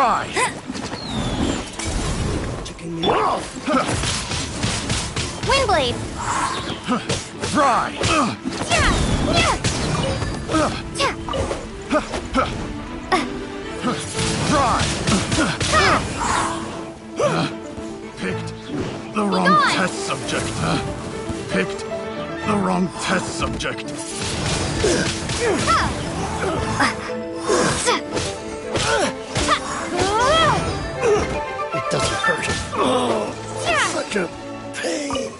Fry! Kicking me off! Windblade! Fry! Fry! Picked the wrong test subject. Picked the wrong test subject. It doesn't hurt. Oh, such a pain.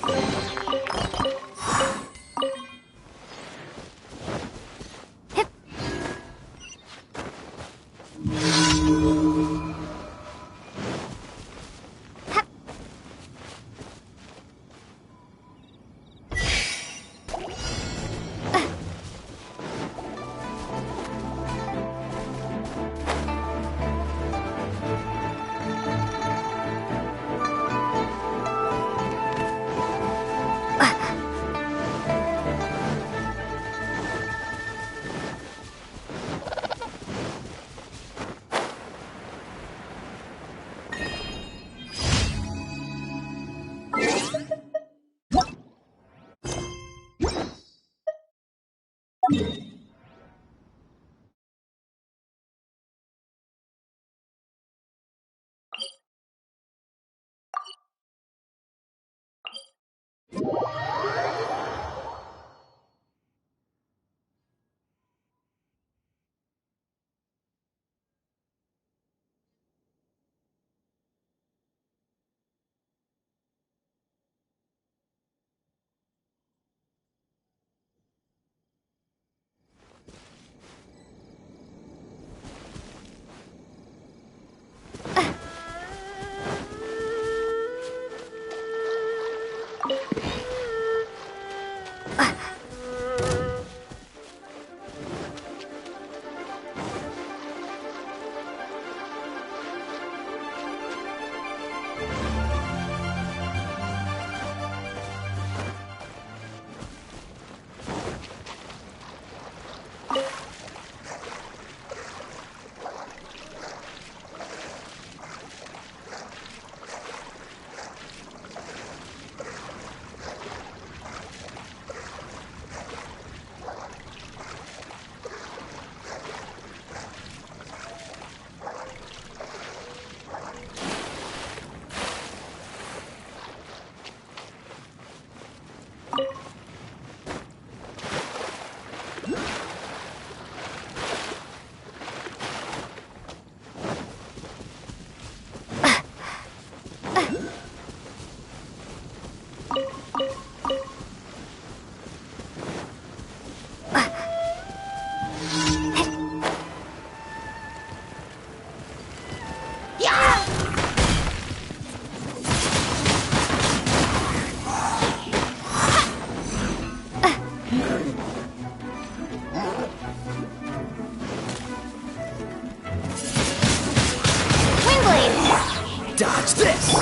Dodge this!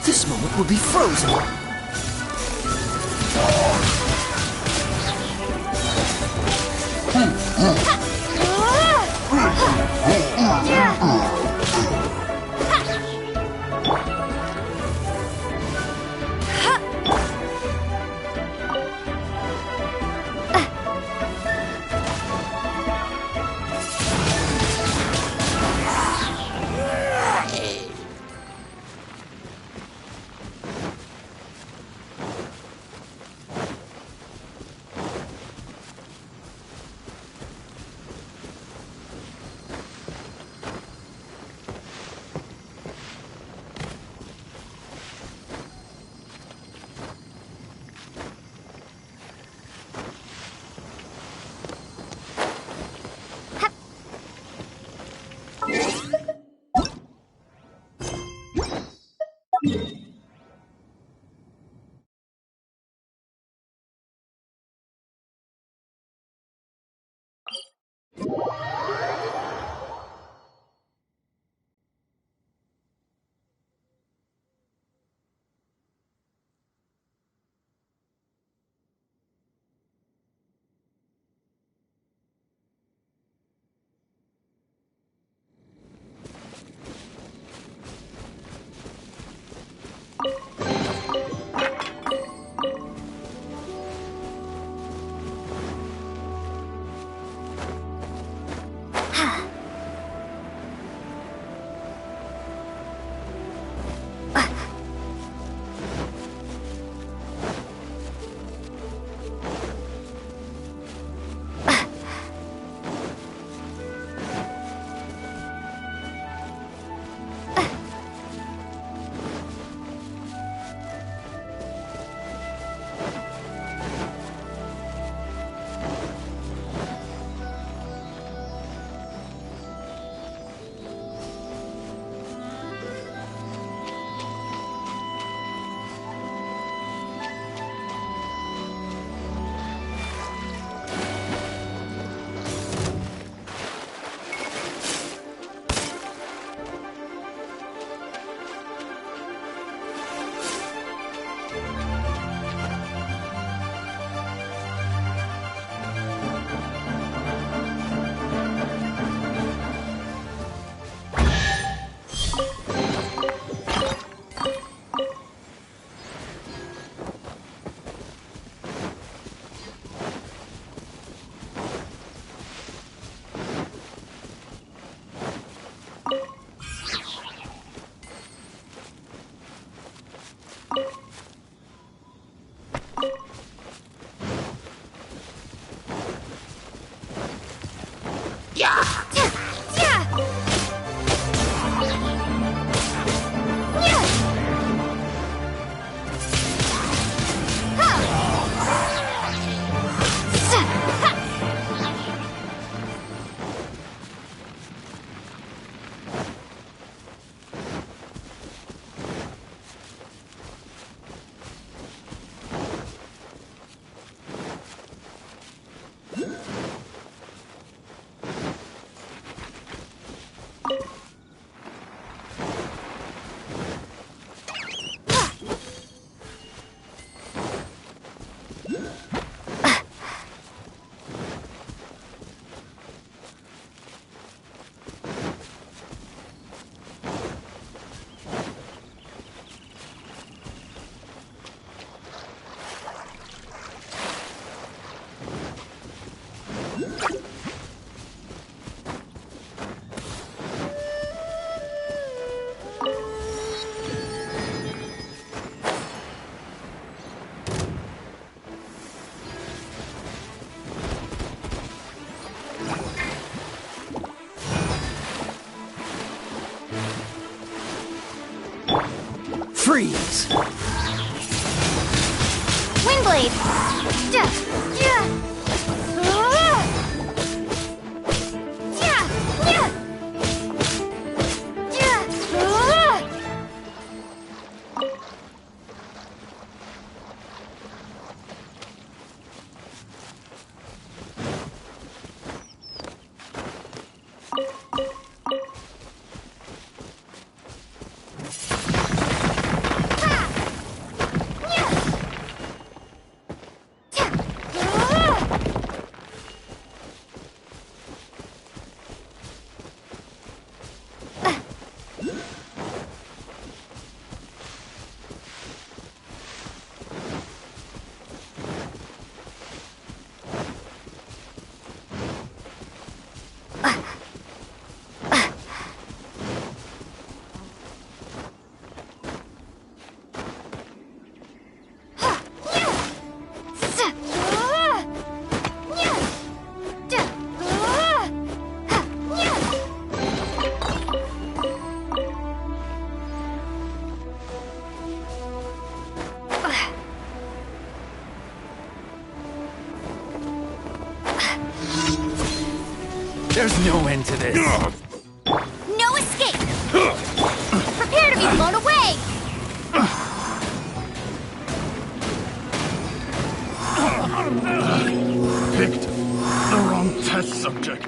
This moment will be frozen. Freeze! Windblade! Yeah! Yeah! There's no end to this. No escape! Prepare to be blown away! Picked the wrong test subject.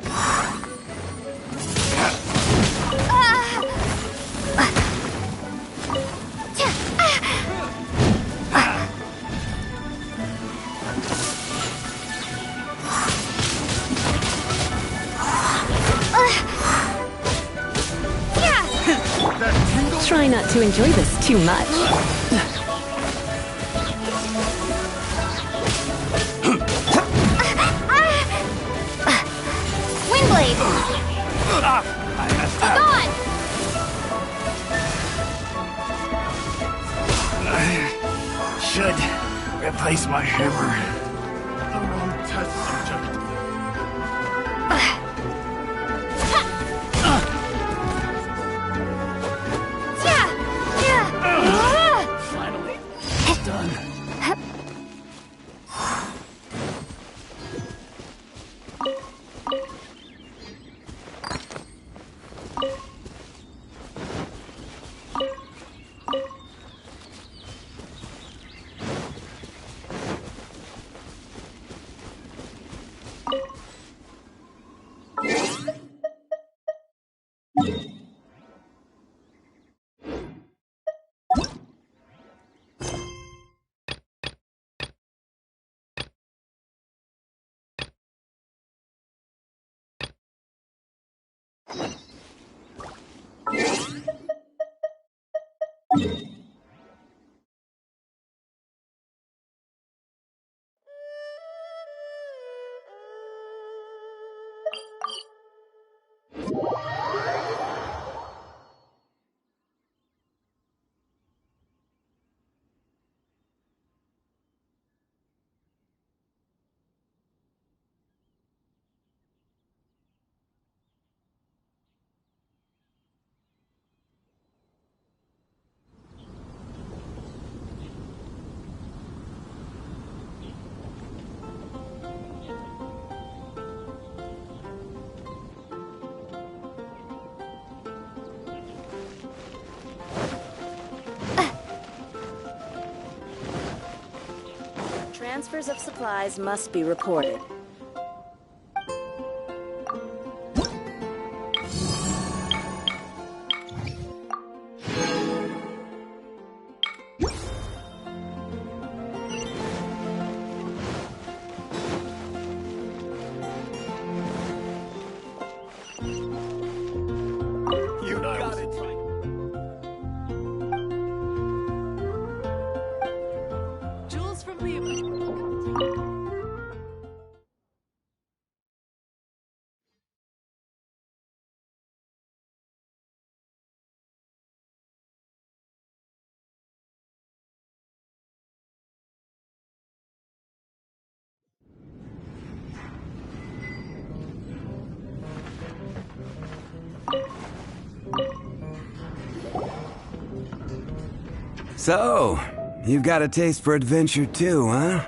Try not to enjoy this too much. Windblade! Gone! Should replace my hammer. The wrong test subject. Finally, it's done. Transfers of supplies must be reported. You got it. Jules from Lima. So, you've got a taste for adventure too, huh?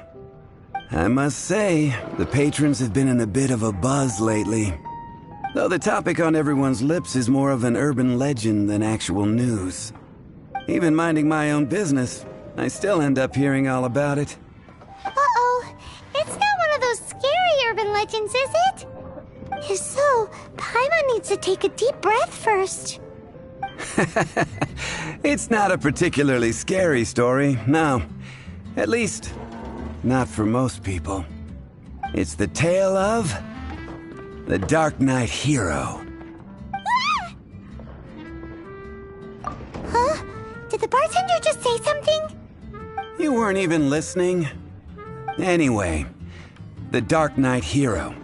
I must say, the patrons have been in a bit of a buzz lately. Though the topic on everyone's lips is more of an urban legend than actual news. Even minding my own business, I still end up hearing all about it. Uh-oh. It's not one of those scary urban legends, is it? If so, Paimon needs to take a deep breath first. It's not a particularly scary story, no. At least, not for most people. It's the tale of the Dark Knight Hero. Huh? Did the bartender just say something? You weren't even listening. Anyway, the Dark Knight Hero.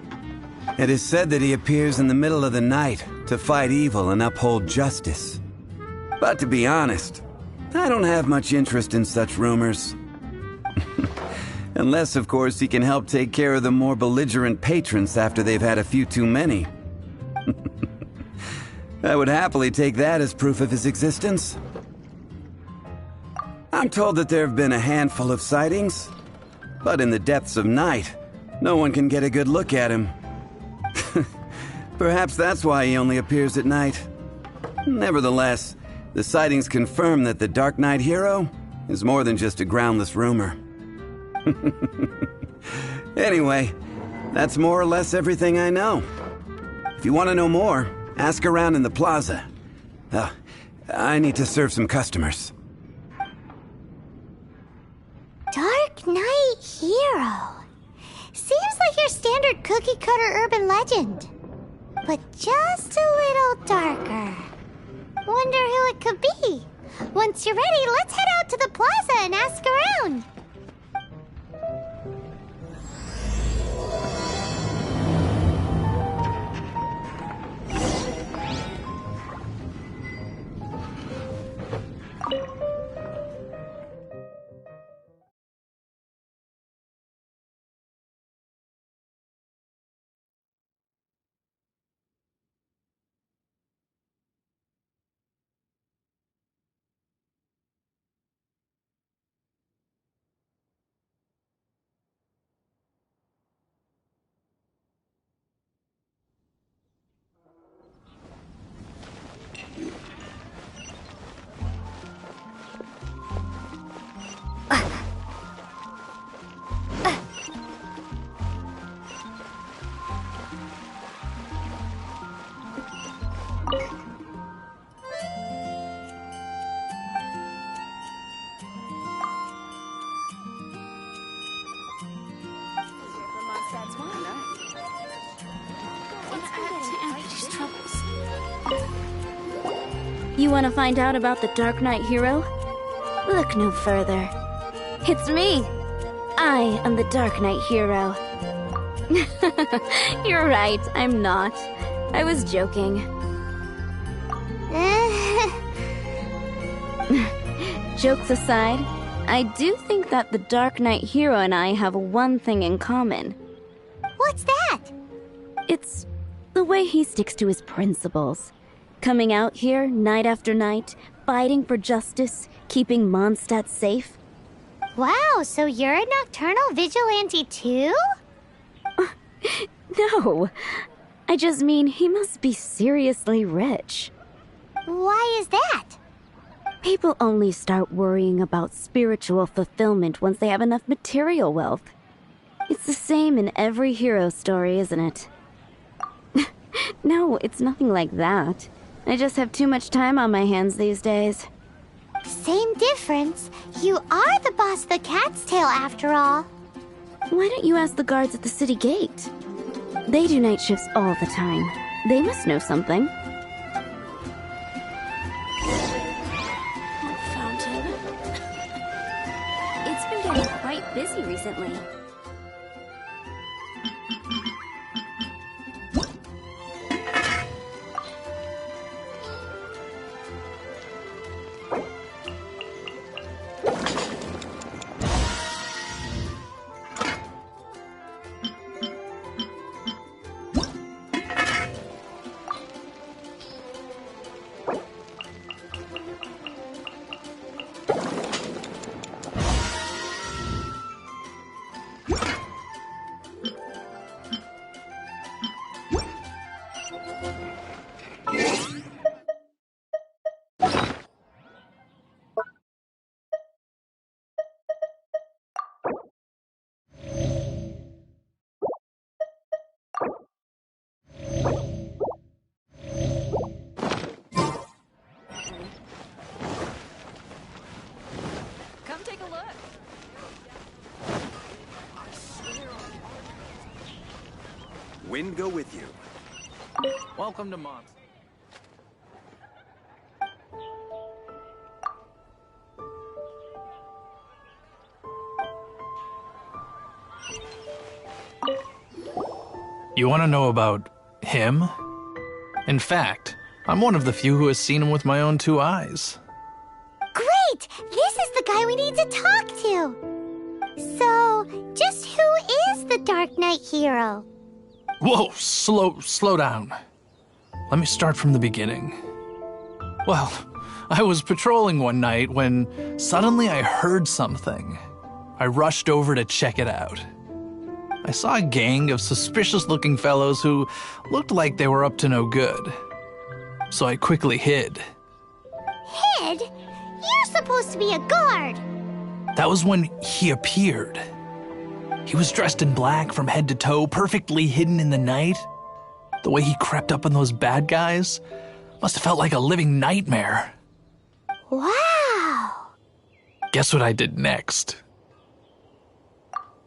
It is said that he appears in the middle of the night to fight evil and uphold justice. But to be honest, I don't have much interest in such rumors. Unless, of course, he can help take care of the more belligerent patrons after they've had a few too many. I would happily take that as proof of his existence. I'm told that there have been a handful of sightings, but in the depths of night, no one can get a good look at him. Perhaps that's why he only appears at night. Nevertheless, the sightings confirm that the Dark Knight Hero is more than just a groundless rumor. Anyway, that's more or less everything I know. If you want to know more, ask around in the plaza. I need to serve some customers. Dark Knight Hero. Seems like your standard cookie-cutter urban legend. But just a little darker. Wonder who it could be. Once you're ready, let's head out to the plaza and ask around. You want to find out about the Dark Knight Hero? Look no further. It's me! I am the Dark Knight Hero. You're right, I'm not. I was joking. Jokes aside, I do think that the Dark Knight Hero and I have one thing in common. What's that? It's the way he sticks to his principles. Coming out here night after night, fighting for justice, keeping Mondstadt safe. Wow, so you're a nocturnal vigilante too? No, I just mean he must be seriously rich. Why is that? People only start worrying about spiritual fulfillment once they have enough material wealth. It's the same in every hero story, isn't it? No, it's nothing like that. I just have too much time on my hands these days. Same difference. You are the boss of the Cat's Tail after all. Why don't you ask the guards at the city gate? They do night shifts all the time. They must know something. Fountain. It's been getting quite busy recently. Wind go with you. Welcome to Mont. You want to know about him? In fact, I'm one of the few who has seen him with my own 2 eyes. Great! This is the guy we need to talk to! So, just who is the Dark Knight hero? Whoa, slow down. Let me start from the beginning. Well, I was patrolling one night when suddenly I heard something. I rushed over to check it out. I saw a gang of suspicious-looking fellows who looked like they were up to no good. So I quickly hid. Hid? You're supposed to be a guard! That was when he appeared. He was dressed in black from head to toe, perfectly hidden in the night. The way he crept up on those bad guys must have felt like a living nightmare. Wow! Guess what I did next?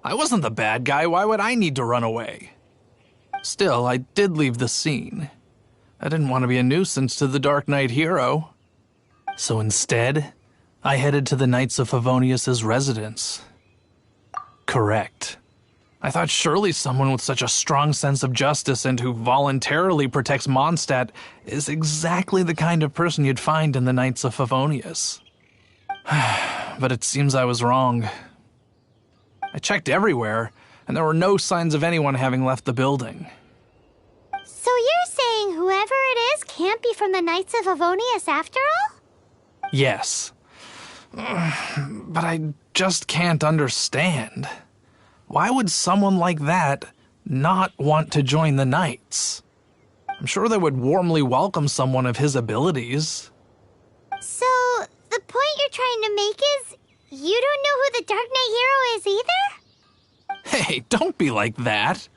I wasn't the bad guy. Why would I need to run away? Still, I did leave the scene. I didn't want to be a nuisance to the Dark Knight hero. So instead, I headed to the Knights of Favonius' residence. Correct. I thought surely someone with such a strong sense of justice and who voluntarily protects Mondstadt is exactly the kind of person you'd find in the Knights of Favonius. But it seems I was wrong. I checked everywhere, and there were no signs of anyone having left the building. So you're saying whoever it is can't be from the Knights of Favonius after all? Yes. But I just can't understand. Why would someone like that not want to join the Knights? I'm sure they would warmly welcome someone of his abilities. So, the point you're trying to make is you don't know who the Dark Knight hero is either? Hey, don't be like that.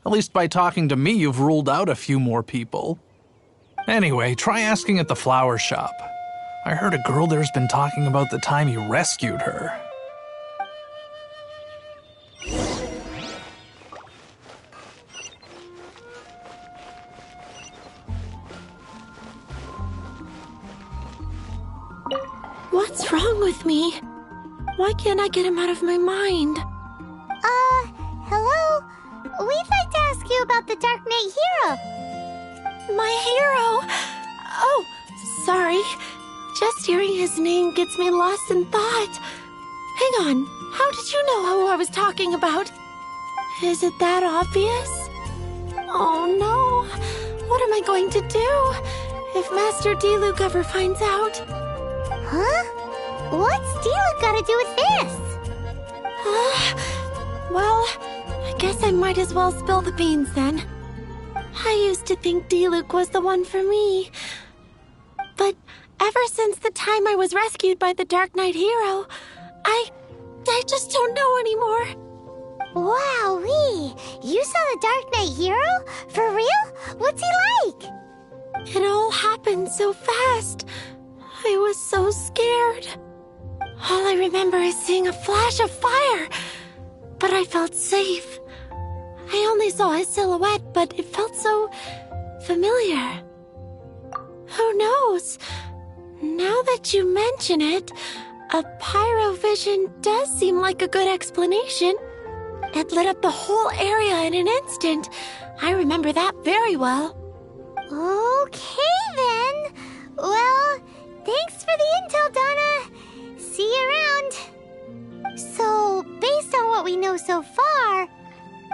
At least by talking to me, you've ruled out a few more people. Anyway, try asking at the flower shop. I heard a girl there's been talking about the time he rescued her. What's wrong with me? Why can't I get him out of my mind? Hello? We'd like to ask you about the Dark Knight hero. My hero? Oh, sorry. Just hearing his name gets me lost in thought. Hang on, how did you know who I was talking about? Is it that obvious? Oh no, what am I going to do if Master Diluc ever finds out? Huh? What's Diluc got to do with this? Well, I guess I might as well spill the beans then. I used to think Diluc was the one for me. But ever since the time I was rescued by the Dark Knight hero, I just don't know anymore. Wowee! You saw the Dark Knight hero? For real? What's he like? It all happened so fast. I was so scared. All I remember is seeing a flash of fire, but I felt safe. I only saw his silhouette, but it felt so familiar. Who knows? Now that you mention it, a pyrovision does seem like a good explanation. It lit up the whole area in an instant. I remember that very well. Okay then. Well, thanks for the intel, Donna. See you around. So, based on what we know so far,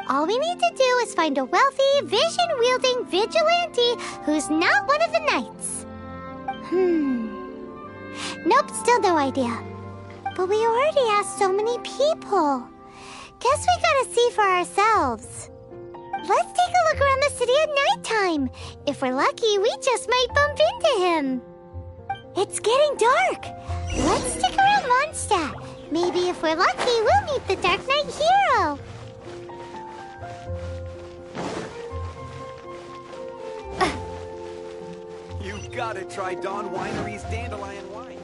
all we need to do is find a wealthy, vision-wielding vigilante who's not one of the knights. Nope, still no idea. But we already asked so many people. Guess we gotta see for ourselves. Let's take a look around the city at nighttime. If we're lucky, we just might bump into him. It's getting dark. Let's stick around Mondstadt. Maybe if we're lucky, we'll meet the Dark Knight hero. You've got to try Dawn Winery's Dandelion Wine.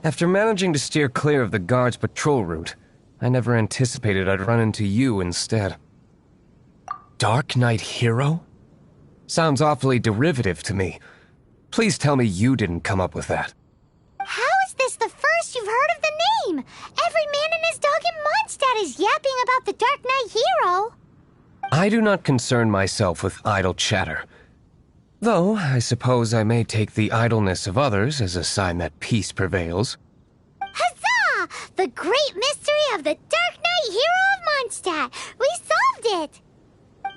After managing to steer clear of the guards' patrol route, I never anticipated I'd run into you instead. Dark Knight Hero? Sounds awfully derivative to me. Please tell me you didn't come up with that. How is this the first you've heard of the name? Every man and his dog in Mondstadt is yapping about the Dark Knight Hero. I do not concern myself with idle chatter. Though, I suppose I may take the idleness of others as a sign that peace prevails. Huzzah! The great mystery of the Dark Knight Hero of Mondstadt! We solved it!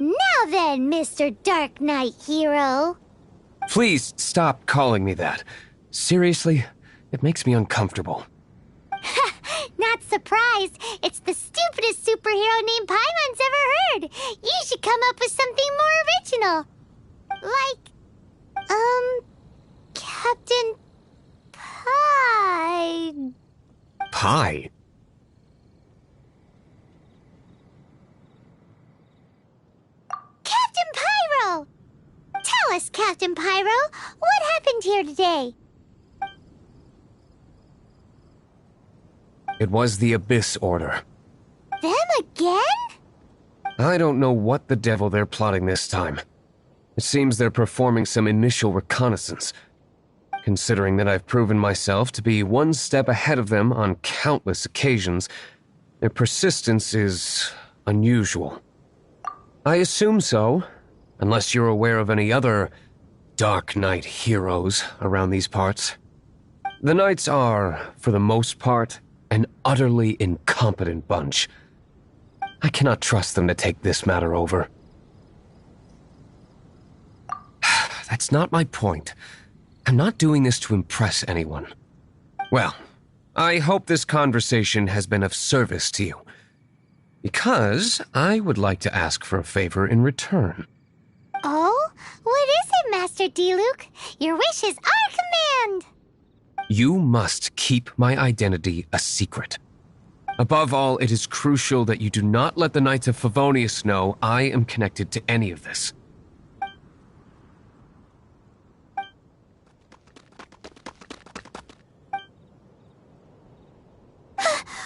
Now then, Mr. Dark Knight Hero. Please stop calling me that. Seriously, it makes me uncomfortable. Not surprised. It's the stupidest superhero name Paimon's ever heard. You should come up with something more original. Like, Captain Pie. Pie? Captain Pyro! Tell us, Captain Pyro, what happened here today? It was the Abyss Order. Them again? I don't know what the devil they're plotting this time. It seems they're performing some initial reconnaissance. Considering that I've proven myself to be one step ahead of them on countless occasions, their persistence is unusual. I assume so, unless you're aware of any other Dark Knight heroes around these parts. The Knights are, for the most part, an utterly incompetent bunch. I cannot trust them to take this matter over. That's not my point. I'm not doing this to impress anyone. Well, I hope this conversation has been of service to you. Because I would like to ask for a favor in return. Oh? What is it, Master D-Luke? Your wish is our command! You must keep my identity a secret. Above all, it is crucial that you do not let the Knights of Favonius know I am connected to any of this.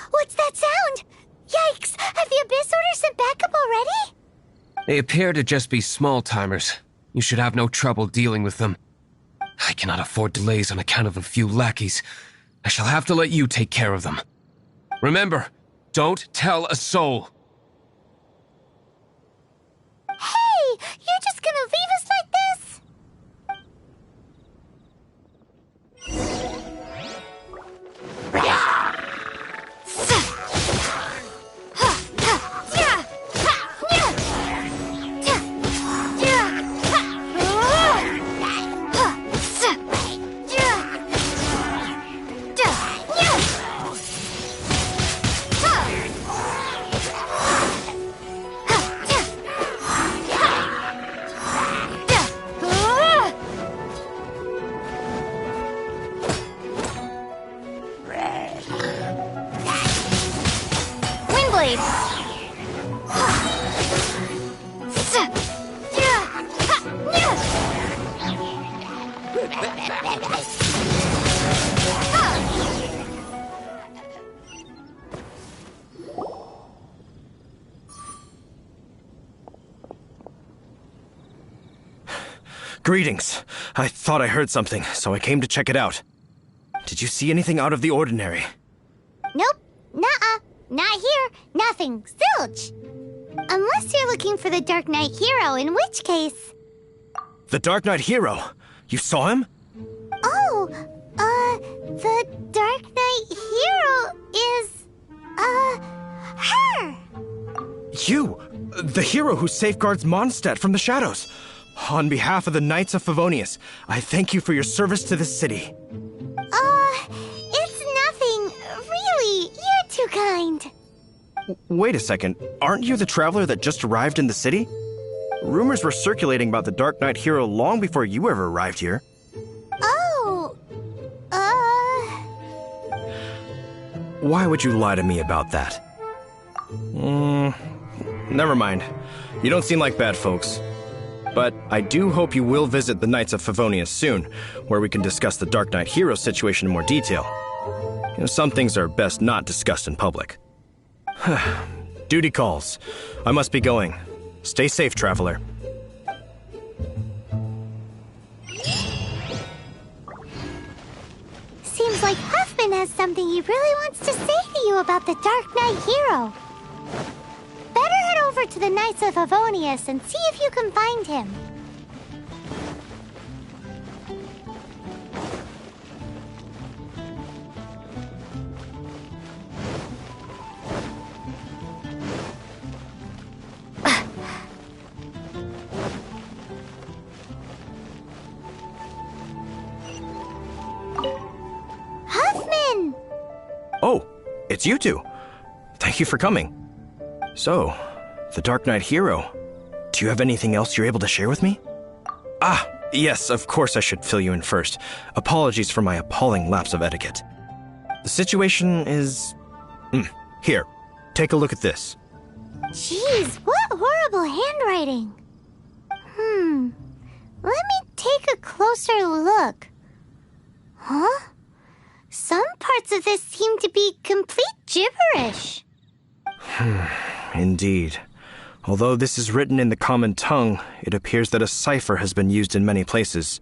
What's that sound? Yikes! Have the Abyss Order sent backup already? They appear to just be small-timers. You should have no trouble dealing with them. I cannot afford delays on account of a few lackeys. I shall have to let you take care of them. Remember, don't tell a soul. Hey! You're just gonna leave us like this? Greetings. I thought I heard something, so I came to check it out. Did you see anything out of the ordinary? Nope. Nuh-uh. Not here. Nothing. Zilch. Unless you're looking for the Dark Knight Hero, in which case... The Dark Knight Hero? You saw him? Oh, the Dark Knight Hero is, her! You! The hero who safeguards Mondstadt from the shadows. On behalf of the Knights of Favonius, I thank you for your service to this city. It's nothing. Really, you're too kind. Wait a second. Aren't you the traveler that just arrived in the city? Rumors were circulating about the Dark Knight Hero long before you ever arrived here. Oh, Why would you lie to me about that? Never mind. You don't seem like bad folks. But I do hope you will visit the Knights of Favonius soon, where we can discuss the Dark Knight Hero situation in more detail. Some things are best not discussed in public. Duty calls. I must be going. Stay safe, traveler. Seems like Huffman has something he really wants to say to you about the Dark Knight hero. Better head over to the Knights of Favonius and see if you can find him. Huffman! Oh, it's you two. Thank you for coming. So, the Dark Knight hero. Do you have anything else you're able to share with me? Ah, yes, of course I should fill you in first. Apologies for my appalling lapse of etiquette. The situation is... Here, take a look at this. Jeez, what horrible handwriting. Let me take a closer look. Huh? Some parts of this seem to be complete gibberish. Indeed. Although this is written in the common tongue, it appears that a cipher has been used in many places.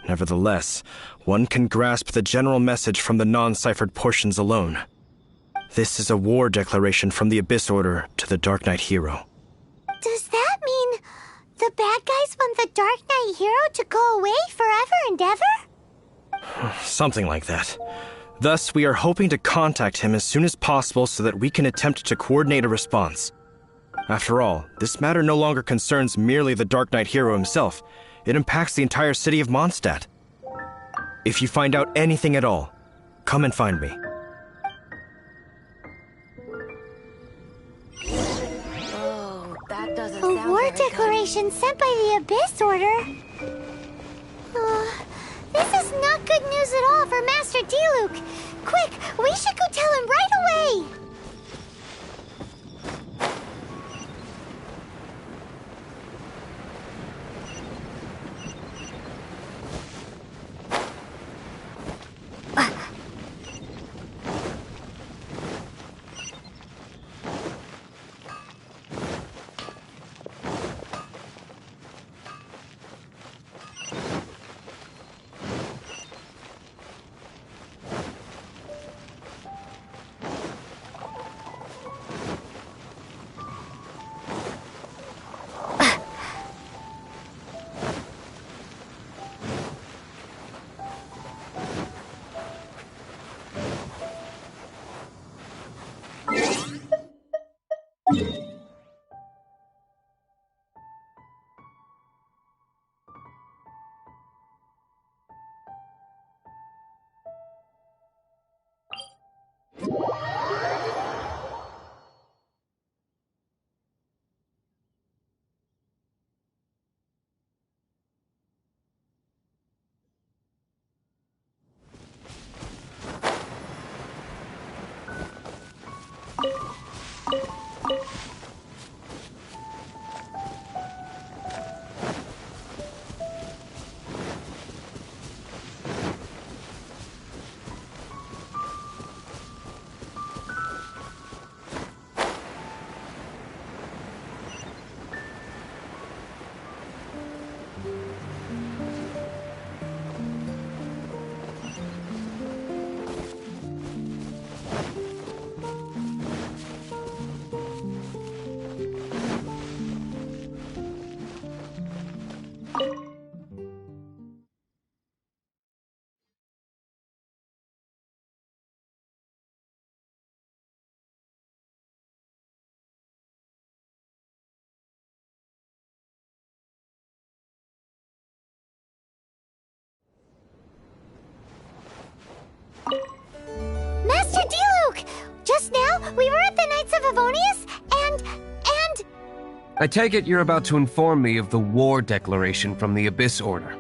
Nevertheless, one can grasp the general message from the non-ciphered portions alone. This is a war declaration from the Abyss Order to the Dark Knight hero. Does that mean the bad guys want the Dark Knight hero to go away forever and ever? Something like that. Thus, we are hoping to contact him as soon as possible so that we can attempt to coordinate a response. After all, this matter no longer concerns merely the Dark Knight hero himself. It impacts the entire city of Mondstadt. If you find out anything at all, come and find me. Oh, that doesn't A sound war very good. declaration sent by the Abyss Order? This is not good news at all for Master Diluc. Quick, we should go tell him right away! Master Diluc! Just now, we were at the Knights of Favonius, and... I take it you're about to inform me of the war declaration from the Abyss Order.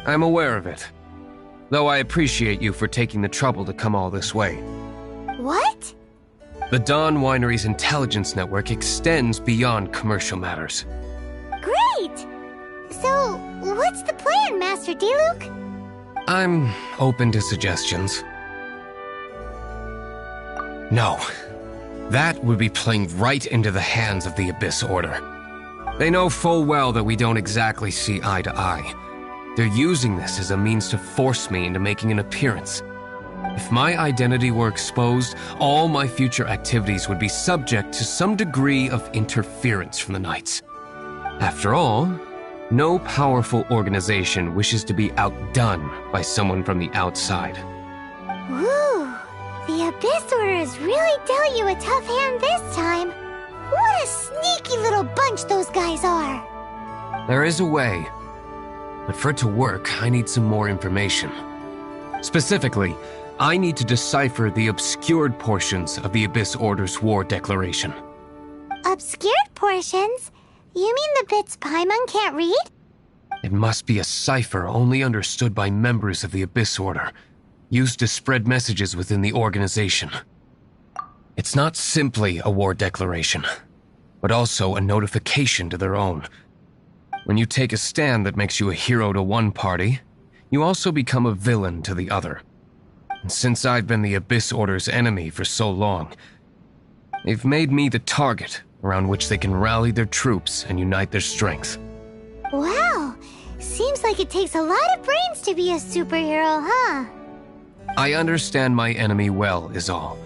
I'm aware of it, though I appreciate you for taking the trouble to come all this way. What? The Dawn Winery's intelligence network extends beyond commercial matters. Great! So, what's the plan, Master Diluc? I'm open to suggestions. No. That would be playing right into the hands of the Abyss Order. They know full well that we don't exactly see eye to eye. They're using this as a means to force me into making an appearance. If my identity were exposed, all my future activities would be subject to some degree of interference from the Knights. After all, no powerful organization wishes to be outdone by someone from the outside. Woo! The Abyss Order has really dealt you a tough hand this time. What a sneaky little bunch those guys are! There is a way. But for it to work, I need some more information. Specifically, I need to decipher the obscured portions of the Abyss Order's war declaration. Obscured portions? You mean the bits Paimon can't read? It must be a cipher only understood by members of the Abyss Order, used to spread messages within the organization. It's not simply a war declaration, but also a notification to their own. When you take a stand that makes you a hero to one party, you also become a villain to the other. And since I've been the Abyss Order's enemy for so long, they've made me the target around which they can rally their troops and unite their strength. Wow! Seems like it takes a lot of brains to be a superhero, huh? I understand my enemy well, is all.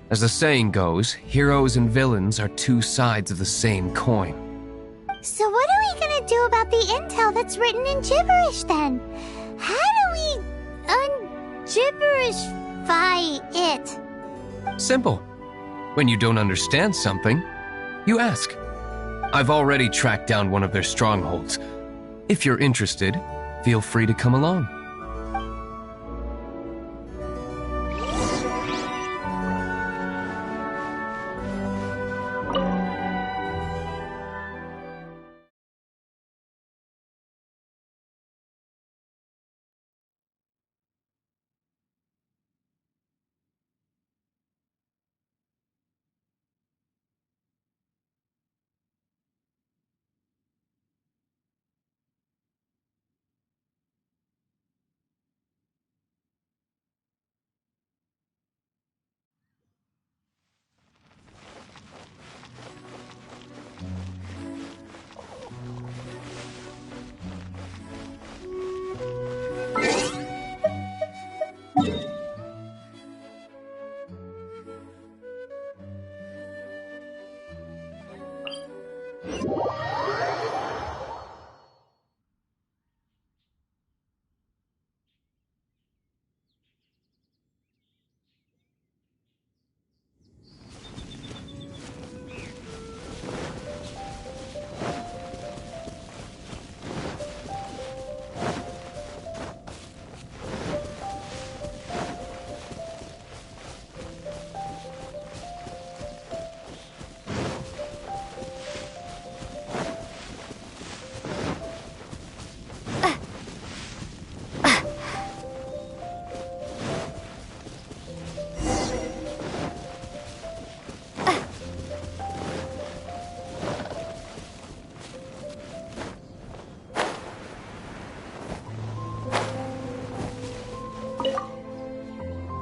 As the saying goes, heroes and villains are two sides of the same coin. So what are we gonna do about the intel that's written in gibberish, then? How do we un-gibberishify it? Simple. When you don't understand something, you ask. I've already tracked down one of their strongholds. If you're interested, feel free to come along.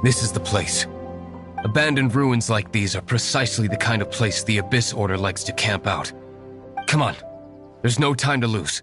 This is the place. Abandoned ruins like these are precisely the kind of place the Abyss Order likes to camp out. Come on, there's no time to lose.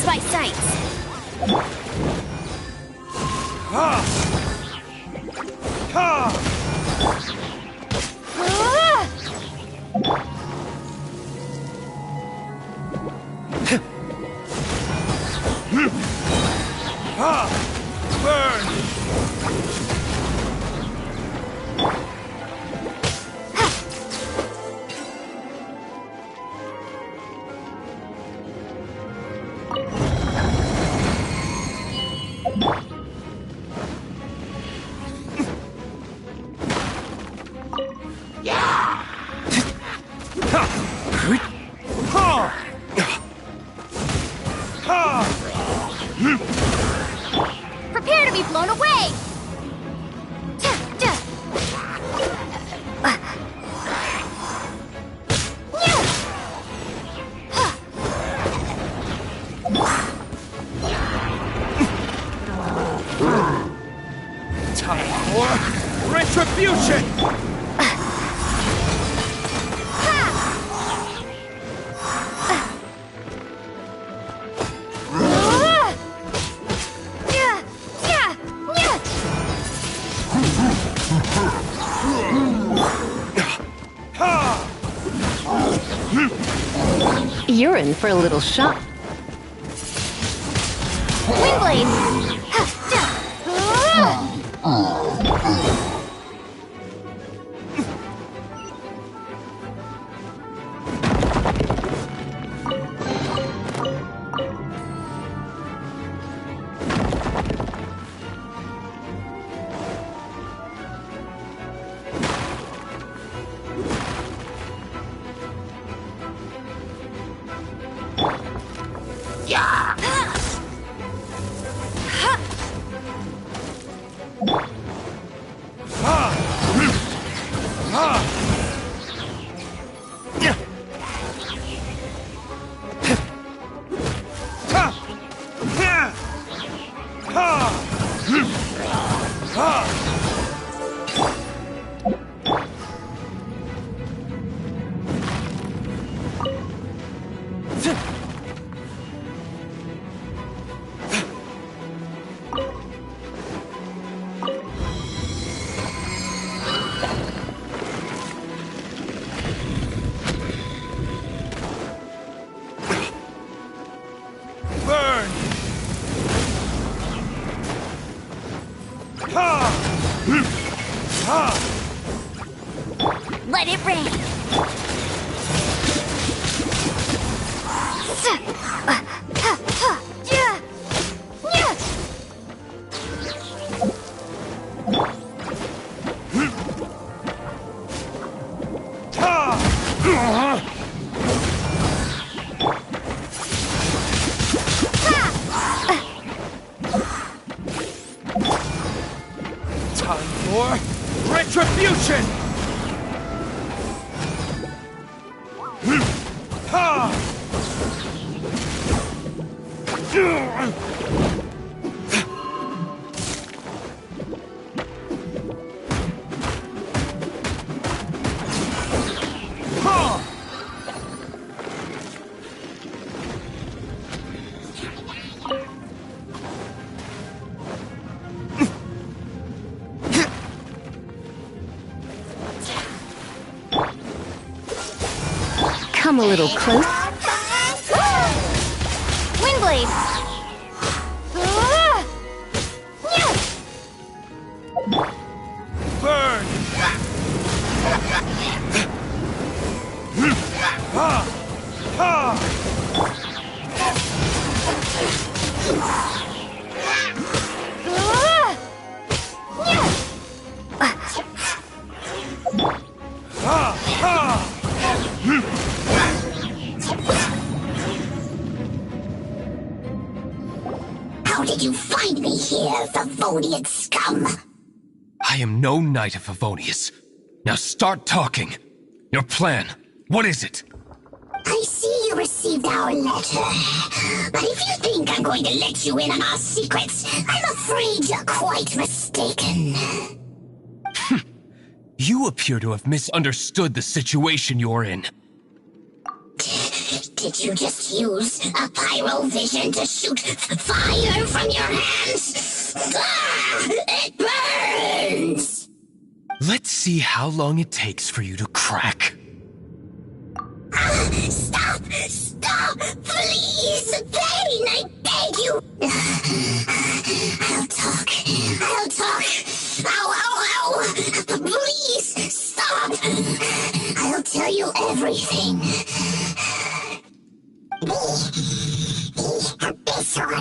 Test my sights. Prepare to be blown away! Time for retribution! You're in for a little shock. Windblade! Let it rain! Time for retribution! Come a little close. Windblade! Burn! How did you find me here, Favonian scum? I am no knight of Favonius. Now start talking. Your plan, what is it? I see you received our letter. But if you think I'm going to let you in on our secrets, I'm afraid you're quite mistaken. You appear to have misunderstood the situation you're in. Did you just use a pyrovision to shoot fire from your hands? Ah, it burns! Let's see how long it takes for you to crack. Stop! Stop! Please! Pain, I beg you! I'll talk. I'll talk. Ow, ow, ow! Please, stop! I'll tell you everything. This order.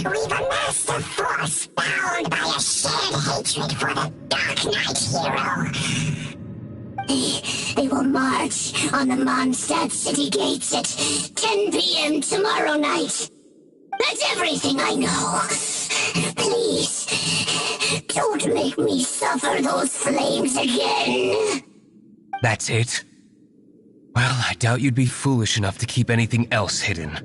We've amassed a force bound by a shared hatred for the Dark Knight hero. They will march on the Mondstadt city gates at 10 p.m. tomorrow night. That's everything I know. Please, don't make me suffer those flames again. That's it? Well, I doubt you'd be foolish enough to keep anything else hidden.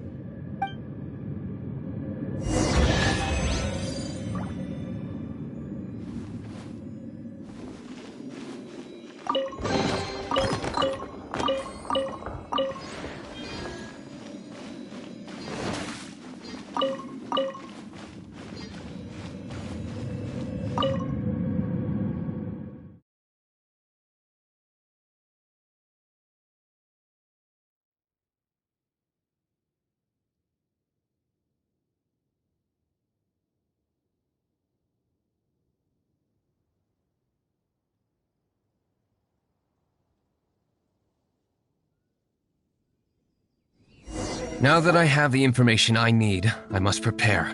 Now that I have the information I need, I must prepare.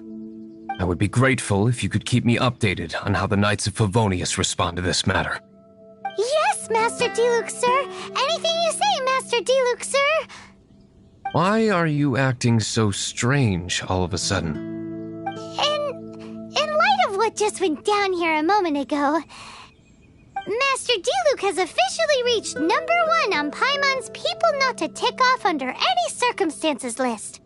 I would be grateful if you could keep me updated on how the Knights of Favonius respond to this matter. Yes, Master Diluc, sir. Anything you say, Master Diluc, sir. Why are you acting so strange all of a sudden? In light of what just went down here a moment ago, Master Diluc has officially reached #1 on Paimon's People Not to Tick Off Under Any Circumstances list.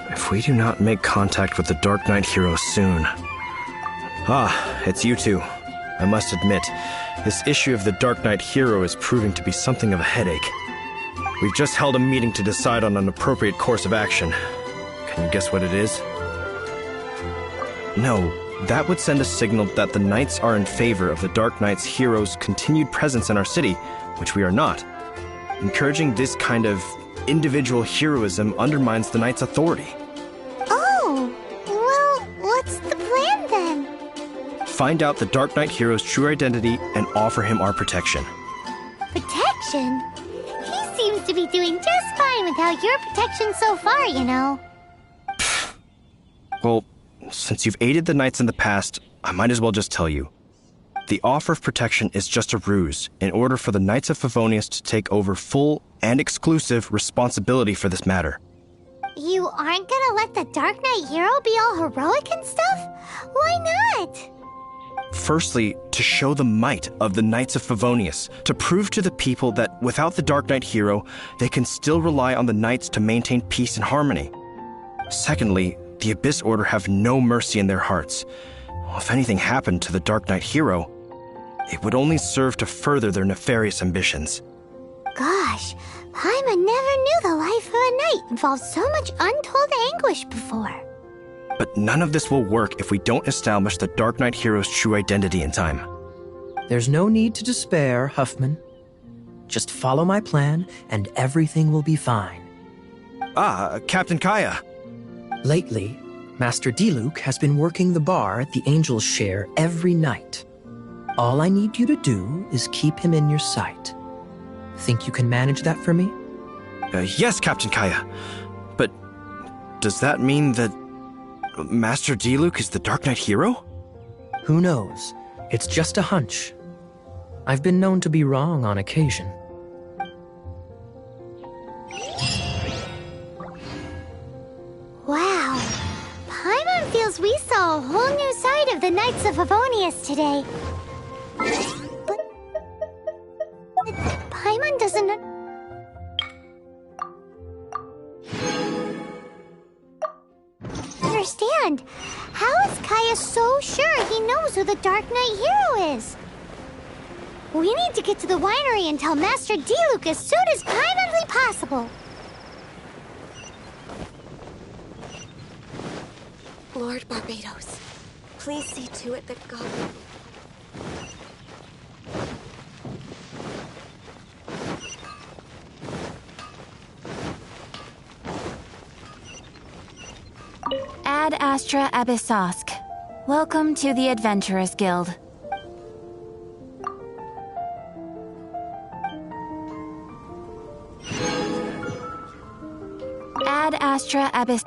If we do not make contact with the Dark Knight hero soon... Ah, it's you two. I must admit, this issue of the Dark Knight hero is proving to be something of a headache. We've just held a meeting to decide on an appropriate course of action. Can you guess what it is? No, that would send a signal that the Knights are in favor of the Dark Knight's hero's continued presence in our city, which we are not. Encouraging this kind of individual heroism undermines the Knight's authority. Oh, well, what's the plan then? Find out the Dark Knight hero's true identity and offer him our protection. Protection? He seems to be doing just fine without your protection so far, you know. Well, since you've aided the Knights in the past, I might as well just tell you. The offer of protection is just a ruse in order for the Knights of Favonius to take over full and exclusive responsibility for this matter. You aren't gonna let the Dark Knight hero be all heroic and stuff? Why not? Firstly, to show the might of the Knights of Favonius, to prove to the people that without the Dark Knight hero, they can still rely on the Knights to maintain peace and harmony. Secondly, the Abyss Order have no mercy in their hearts. If anything happened to the Dark Knight hero, it would only serve to further their nefarious ambitions. Gosh, Paimon never knew the life of a knight involved so much untold anguish before. But none of this will work if we don't establish the Dark Knight hero's true identity in time. There's no need to despair, Huffman. Just follow my plan, and everything will be fine. Ah, Captain Kaya. Lately, Master Diluc has been working the bar at the Angel's Share every night. All I need you to do is keep him in your sight. Think you can manage that for me? Yes, Captain Kaya. But does that mean that Master Diluc is the Dark Knight hero? Who knows? It's just a hunch. I've been known to be wrong on occasion. Wow. Paimon feels we saw a whole new side of the Knights of Favonius today. But Paimon doesn't understand. How is Kaya so sure he knows who the Dark Knight hero is? We need to get to the winery and tell Master Diluc as soon as privately possible. Lord Barbados, please see to it that God... Ad Astra Abyssosk. Welcome to the Adventurers Guild. Ad Astra Abyss...